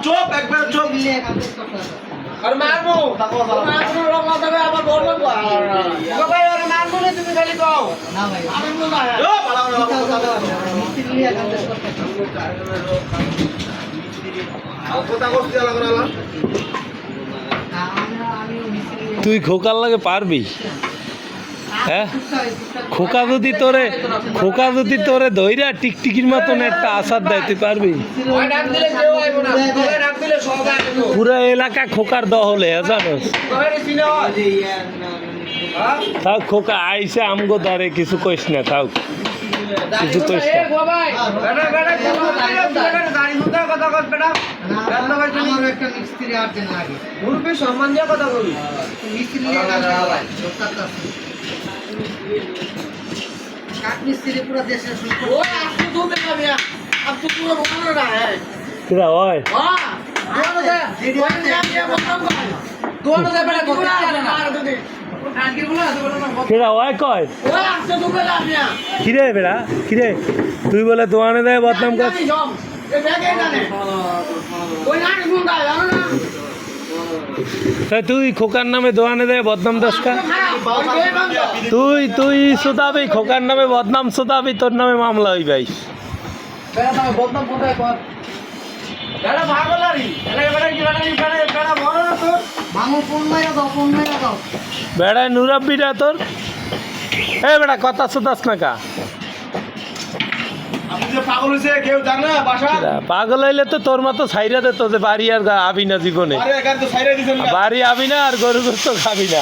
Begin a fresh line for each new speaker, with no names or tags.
চোপ একবার চোপ আর মারবো আবার বলবো ভাই আর মারবো না তুমি খালি কও না ভাই আমি বলবো
তুই খোকার লাগে পারবি হ্যাঁ খোকা যদি তোরে ধইরা টিকটিকির মতন একটা আসার দেয় তুই পারবি পুরো এলাকা খোকার দহলে জানোস থাক খোকা আইসে আমগো দারে কিছু কইস না থাক কিছু কইস না
সম্মান দিয়ে কথা বলি
কিরা হয় কিরা হয় কয় কিরে বেড়া কিরে তুই বলে দোয়ানে দেয় বদনাম কর তুই খোকার নামে দোয়ানে দেয় বদনাম দশকা তুই শোধাবি খোকার নামে বদনাম শোধাবি তোর নামে মামলা হই ভাই বেড়ায় নুরাব্বিটা তোর এ বেড়া কথা শোধাস না কা পাগল হইলে তো তোর মতো ছাইরা দে তো বাড়ি আর আবি না জীবনে বাড়ি আবি না আর গরু গোস্ত খাবি না।